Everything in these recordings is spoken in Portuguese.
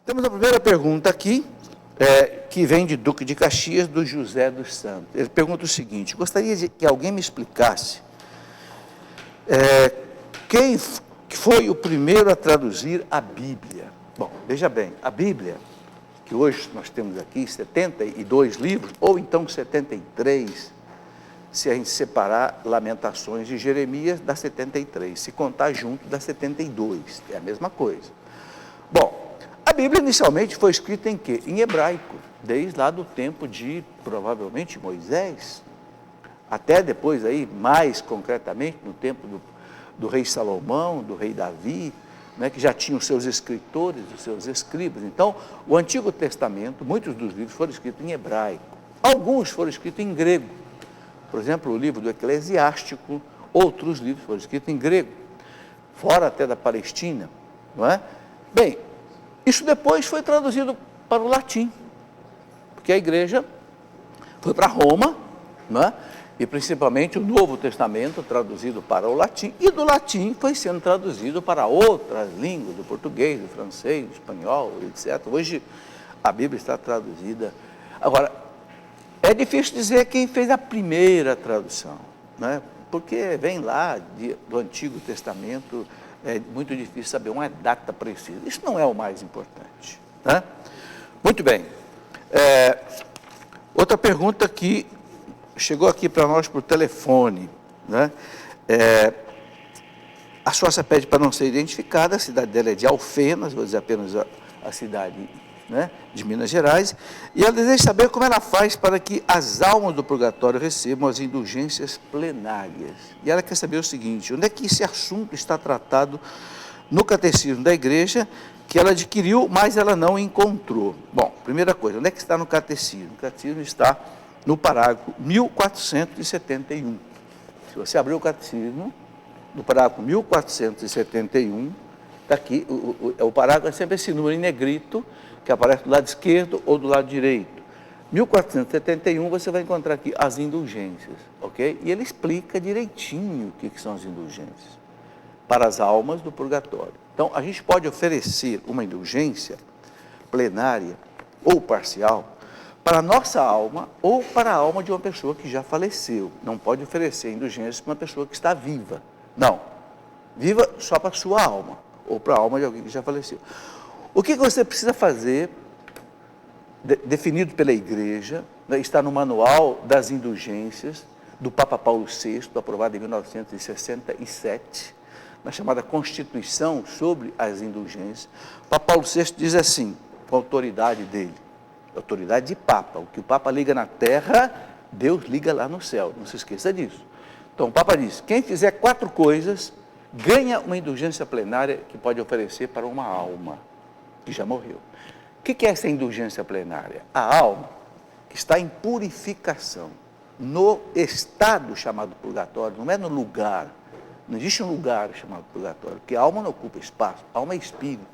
Temos a primeira pergunta aqui, que vem de Duque de Caxias, do José dos Santos. Ele pergunta o seguinte: gostaria de que alguém me explicasse quem foi o primeiro a traduzir a Bíblia. Bom, veja bem, a Bíblia, que hoje nós temos aqui 72 livros, ou então 73, se a gente separar Lamentações de Jeremias, dá 73, se contar junto, dá 72, é a mesma coisa. Bom, a Bíblia inicialmente foi escrita em quê? Em hebraico, desde lá do tempo de, provavelmente, Moisés, até depois aí, mais concretamente, no tempo do rei Salomão, do rei Davi, né, que já tinha os seus escritores, os seus escribas. Então, o Antigo Testamento, muitos dos livros foram escritos em hebraico, alguns foram escritos em grego. Por exemplo, o livro do Eclesiástico, outros livros foram escritos em grego, fora até da Palestina, não é? Bem, isso depois foi traduzido para o latim, porque a igreja foi para Roma, não é? E principalmente o Novo Testamento traduzido para o latim, e do latim foi sendo traduzido para outras línguas, do português, do francês, do espanhol, etc. Hoje a Bíblia está traduzida. Agora, é difícil dizer quem fez a primeira tradução, né? Porque vem lá do Antigo Testamento, é muito difícil saber uma data precisa. Isso não é o mais importante, né? Muito bem. Outra pergunta que chegou aqui para nós por telefone, né? A sócia pede para não ser identificada, a cidade dela é de Alfenas, vou dizer apenas a cidade, né, de Minas Gerais, e ela deseja saber como ela faz para que as almas do purgatório recebam as indulgências plenárias. E ela quer saber o seguinte: onde é que esse assunto está tratado no catecismo da igreja, que ela adquiriu, mas ela não encontrou? Bom, primeira coisa, onde é que está no catecismo? O catecismo está no parágrafo 1471. Se você abrir o catecismo, no parágrafo 1471, está aqui, o parágrafo é sempre esse número em negrito, que aparece do lado esquerdo ou do lado direito. 1471, você vai encontrar aqui as indulgências, ok? E ele explica direitinho o que são as indulgências para as almas do purgatório. Então, a gente pode oferecer uma indulgência plenária ou parcial para a nossa alma ou para a alma de uma pessoa que já faleceu. Não pode oferecer indulgência para uma pessoa que está viva. Não. Viva só para a sua alma ou para a alma de alguém que já faleceu. O que você precisa fazer, definido pela igreja, né, está no manual das indulgências do Papa Paulo VI, aprovado em 1967, na chamada Constituição sobre as Indulgências. O Papa Paulo VI diz assim, com a autoridade dele, autoridade de Papa: o que o Papa liga na terra, Deus liga lá no céu, não se esqueça disso. Então o Papa diz: quem fizer 4 coisas, ganha uma indulgência plenária que pode oferecer para uma alma que já morreu. O que é essa indulgência plenária? A alma que está em purificação, no estado chamado purgatório, não é no lugar, não existe um lugar chamado purgatório, porque a alma não ocupa espaço, a alma é espírito,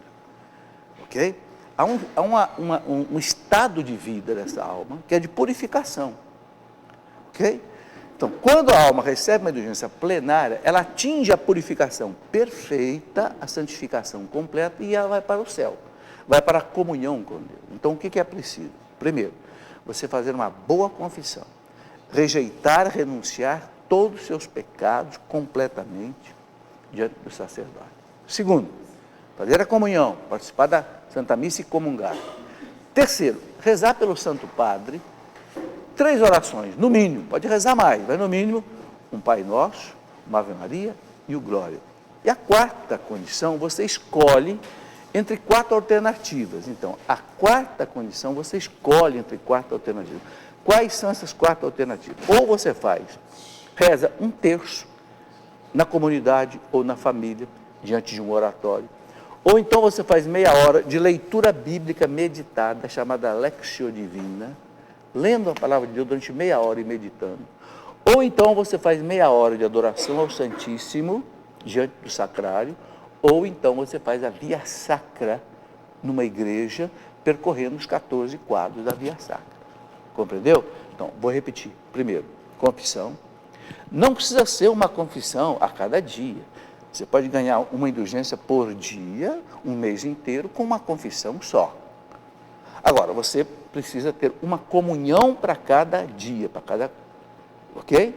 ok? Há um estado de vida dessa alma que é de purificação, ok? Então, quando a alma recebe uma indulgência plenária, ela atinge a purificação perfeita, a santificação completa, e ela vai para o céu, vai para a comunhão com Deus. Então, o que é preciso? Primeiro, você fazer uma boa confissão, rejeitar, renunciar todos os seus pecados completamente diante do sacerdote. Segundo, fazer a comunhão, participar da Santa Missa e comungar. Terceiro, rezar pelo Santo Padre 3 orações, no mínimo, pode rezar mais, mas no mínimo, um Pai Nosso, uma Ave Maria e o Glória. E a quarta condição, você escolhe entre 4 alternativas. Então, a quarta condição, você escolhe entre 4 alternativas. Quais são essas 4 alternativas? Ou você reza 1/3 na comunidade ou na família, diante de um oratório. Ou então você faz meia hora de leitura bíblica meditada, chamada Lectio Divina, lendo a palavra de Deus durante meia hora e meditando. Ou então você faz meia hora de adoração ao Santíssimo, diante do sacrário. Ou então você faz a Via Sacra numa igreja, percorrendo os 14 quadros da Via Sacra. Compreendeu? Então, vou repetir. Primeiro, confissão. Não precisa ser uma confissão a cada dia. Você pode ganhar uma indulgência por dia, um mês inteiro, com uma confissão só. Agora, você precisa ter uma comunhão para cada dia, ok?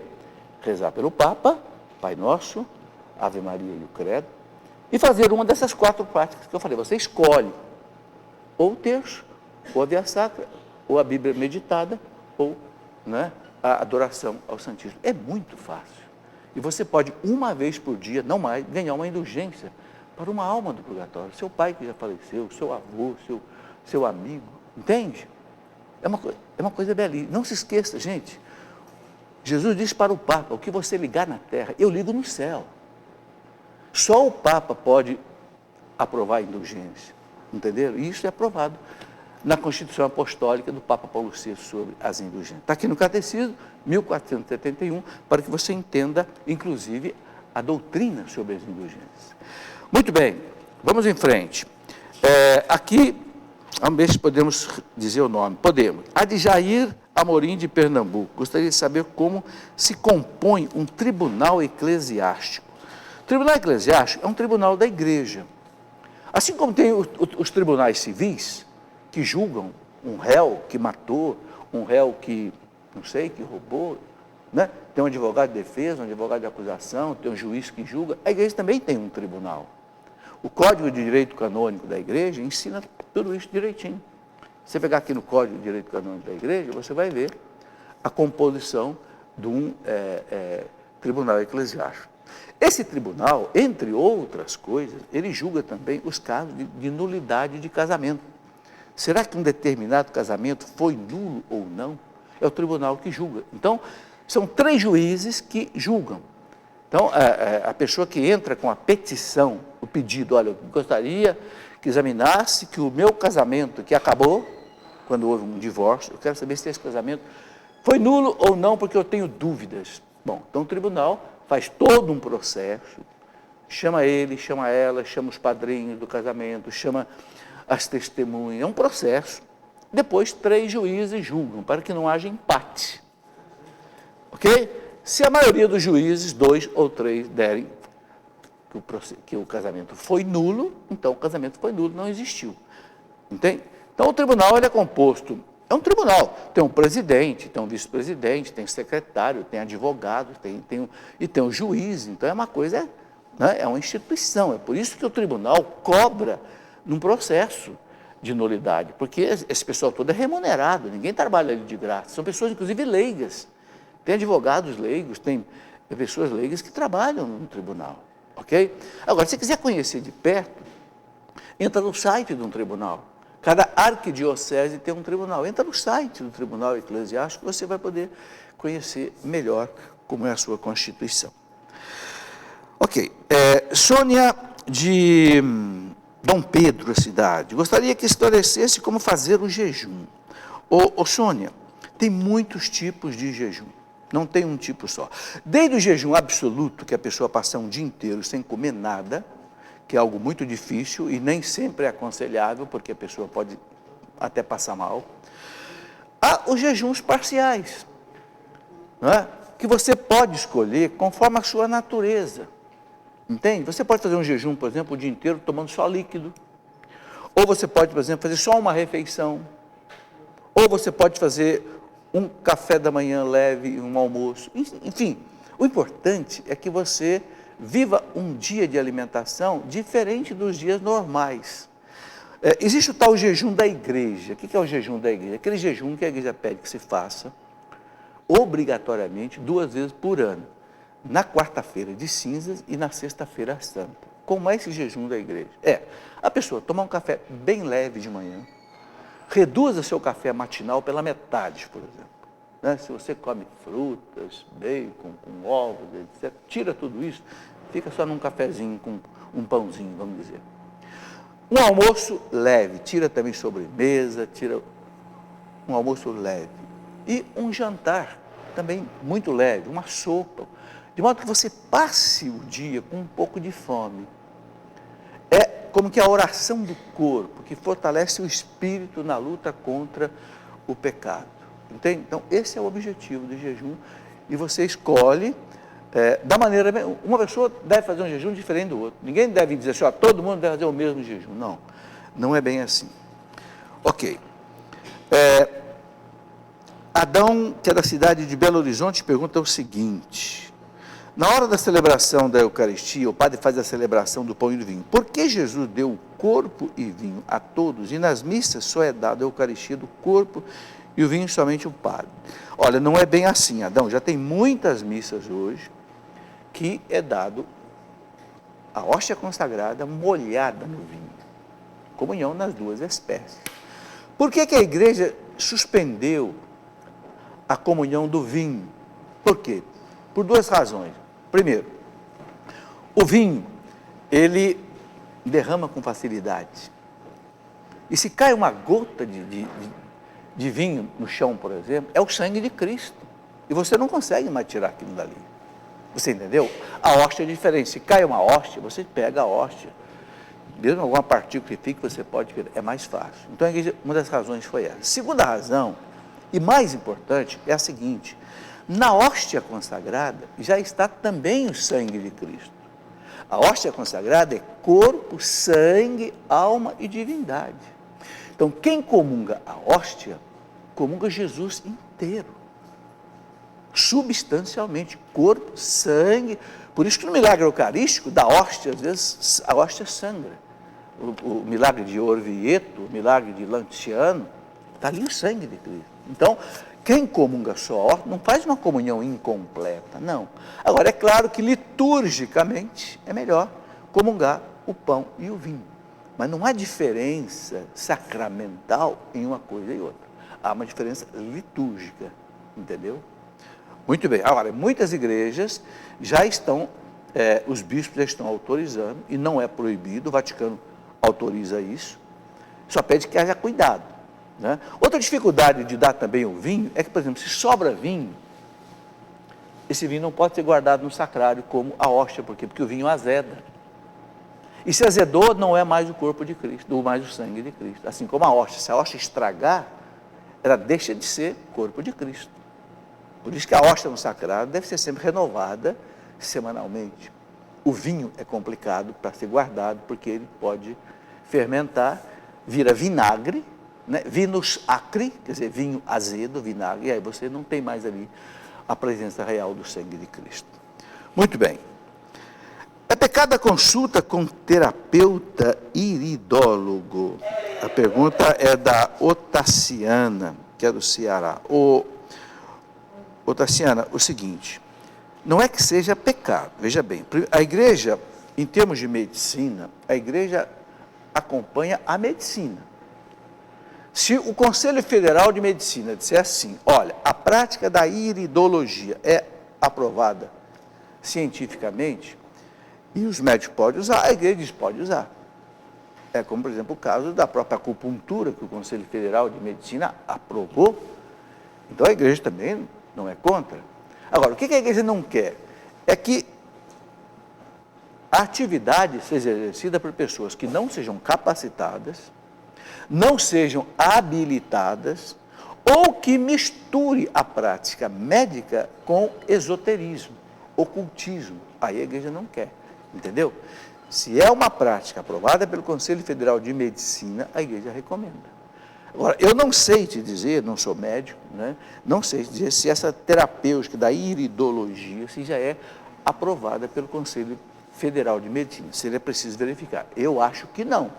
Rezar pelo Papa, Pai Nosso, Ave Maria e o Credo, e fazer uma dessas 4 práticas que eu falei. Você escolhe ou o terço, ou a Via Sacra, ou a Bíblia meditada, ou, né, a adoração ao Santíssimo. É muito fácil. E você pode, uma vez por dia, não mais, ganhar uma indulgência para uma alma do purgatório. Seu pai que já faleceu, seu avô, seu amigo. Entende? É uma coisa belíssima. Não se esqueça, gente. Jesus disse para o Papa, o que você ligar na terra, eu ligo no céu. Só o Papa pode aprovar a indulgência. Entenderam? E isso é aprovado na Constituição Apostólica do Papa Paulo VI sobre as indulgências. Está aqui no Catecismo, 1471, para que você entenda, inclusive, a doutrina sobre as indulgências. Muito bem, vamos em frente. Aqui, vamos ver se podemos dizer o nome. Podemos. Adjair Amorim de Pernambuco. Gostaria de saber como se compõe um tribunal eclesiástico. O tribunal eclesiástico é um tribunal da igreja. Assim como tem os tribunais civis, que julgam um réu que matou, um réu que, não sei, que roubou, né? Tem um advogado de defesa, um advogado de acusação, tem um juiz que julga. A igreja também tem um tribunal. O Código de Direito Canônico da igreja ensina tudo isso direitinho. Você pegar aqui no Código de Direito Canônico da igreja, você vai ver a composição de um tribunal eclesiástico. Esse tribunal, entre outras coisas, ele julga também os casos de nulidade de casamento. Será que um determinado casamento foi nulo ou não? É o tribunal que julga. Então, são 3 juízes que julgam. Então, a pessoa que entra com a petição, o pedido, olha, eu gostaria que examinasse que o meu casamento, que acabou, quando houve um divórcio, eu quero saber se esse casamento foi nulo ou não, porque eu tenho dúvidas. Bom, então o tribunal faz todo um processo, chama ele, chama ela, chama os padrinhos do casamento, chama as testemunhas, é um processo. Depois 3 juízes julgam, para que não haja empate. Ok? Se a maioria dos juízes, 2 ou 3, derem que o casamento foi nulo, então o casamento foi nulo, não existiu. Entende? Então o tribunal ele é composto, é um tribunal, tem um presidente, tem um vice-presidente, tem secretário, tem advogado, tem um juiz, então é uma coisa, né, é uma instituição, é por isso que o tribunal cobra num processo de nulidade, porque esse pessoal todo é remunerado, ninguém trabalha ali de graça, são pessoas inclusive leigas, tem advogados leigos, tem pessoas leigas que trabalham no tribunal, ok? Agora, se você quiser conhecer de perto, entra no site de um tribunal, cada arquidiocese tem um tribunal, entra no site do Tribunal Eclesiástico, você vai poder conhecer melhor como é a sua constituição. Ok, Sônia de Dom Pedro, a cidade, gostaria que esclarecesse como fazer o jejum. Sônia, tem muitos tipos de jejum, não tem um tipo só. Desde o jejum absoluto, que a pessoa passa um dia inteiro sem comer nada, que é algo muito difícil e nem sempre é aconselhável, porque a pessoa pode até passar mal, há os jejuns parciais, não é? Que você pode escolher conforme a sua natureza. Entende? Você pode fazer um jejum, por exemplo, o dia inteiro tomando só líquido. Ou você pode, por exemplo, fazer só uma refeição. Ou você pode fazer um café da manhã leve e um almoço. Enfim, o importante é que você viva um dia de alimentação diferente dos dias normais. Existe o tal jejum da igreja. O que é o jejum da igreja? Aquele jejum que a igreja pede que se faça obrigatoriamente 2 vezes por ano. Na quarta-feira de cinzas e na sexta-feira santa. Como é esse jejum da igreja? A pessoa tomar um café bem leve de manhã, reduza seu café matinal pela metade, por exemplo. Né? Se você come frutas, bacon, com ovos, etc., tira tudo isso, fica só num cafezinho com um pãozinho, vamos dizer. Um almoço leve, tira também sobremesa, tira um almoço leve. E um jantar também muito leve, uma sopa, de modo que você passe o dia com um pouco de fome. É como que a oração do corpo, que fortalece o espírito na luta contra o pecado. Entende? Então, esse é o objetivo do jejum, e você escolhe da maneira... Uma pessoa deve fazer um jejum diferente do outro. Ninguém deve dizer assim, todo mundo deve fazer o mesmo jejum. Não, não é bem assim. Ok. Adão, que é da cidade de Belo Horizonte, pergunta o seguinte: na hora da celebração da Eucaristia, o padre faz a celebração do pão e do vinho. Por que Jesus deu o corpo e vinho a todos e nas missas só é dado a Eucaristia do corpo e o vinho somente o padre? Olha, não é bem assim, Adão. Já tem muitas missas hoje que é dado a hóstia consagrada molhada no vinho. Comunhão nas duas espécies. Por que a igreja suspendeu a comunhão do vinho? Por quê? Por duas razões. Primeiro, o vinho, ele derrama com facilidade. E se cai uma gota de vinho no chão, por exemplo, é o sangue de Cristo. E você não consegue mais tirar aquilo dali. Você entendeu? A hóstia é diferente. Se cai uma hóstia, você pega a hóstia. Mesmo alguma partícula que fique, você pode virar. É mais fácil. Então, a igreja, uma das razões foi essa. Segunda razão, e mais importante, é a seguinte: na hóstia consagrada já está também o sangue de Cristo. A hóstia consagrada é corpo, sangue, alma e divindade. Então, quem comunga a hóstia, comunga Jesus inteiro. Substancialmente, corpo, sangue. Por isso que no milagre eucarístico da hóstia, às vezes, a hóstia sangra. O milagre de Orvieto, o milagre de Lanciano, está ali o sangue de Cristo. Então, quem comunga só a hóstia não faz uma comunhão incompleta, não. Agora, é claro que liturgicamente é melhor comungar o pão e o vinho. Mas não há diferença sacramental em uma coisa e outra. Há uma diferença litúrgica, entendeu? Muito bem. Agora, muitas igrejas já estão, os bispos já estão autorizando, e não é proibido, o Vaticano autoriza isso, só pede que haja cuidado, né? Outra dificuldade de dar também o vinho é que, por exemplo, se sobra vinho, esse vinho não pode ser guardado no sacrário como a hóstia. Por quê? Porque o vinho azeda. E se azedou, não é mais o corpo de Cristo, não mais o sangue de Cristo. Assim como a hóstia, se a hóstia estragar, ela deixa de ser corpo de Cristo. Por isso que a hóstia no sacrário deve ser sempre renovada semanalmente. O vinho é complicado para ser guardado, porque ele pode fermentar, vira vinagre, né? Vinus acre, quer dizer, vinho azedo, vinagre, e aí você não tem mais ali a presença real do sangue de Cristo. Muito bem. É pecado a consulta com terapeuta iridólogo? A pergunta é da Otaciana, que é do Ceará. Otaciana, o seguinte: não é que seja pecado, veja bem, a igreja, em termos de medicina, a igreja acompanha a medicina. Se o Conselho Federal de Medicina disser assim: olha, a prática da iridologia é aprovada cientificamente, e os médicos podem usar, a igreja diz pode usar. É como, por exemplo, o caso da própria acupuntura, que o Conselho Federal de Medicina aprovou. Então a igreja também não é contra. Agora, o que a igreja não quer? É que a atividade seja exercida por pessoas que não sejam capacitadas, não sejam habilitadas, ou que misture a prática médica com esoterismo, ocultismo. Aí a igreja não quer, entendeu? Se é uma prática aprovada pelo Conselho Federal de Medicina, a igreja recomenda. Agora, eu não sei te dizer, não sou médico, né? Não sei te dizer se essa terapêutica da iridologia se já é aprovada pelo Conselho Federal de Medicina. Seria preciso verificar. Eu acho que não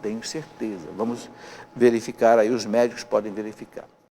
tenho certeza. Vamos verificar aí, os médicos podem verificar.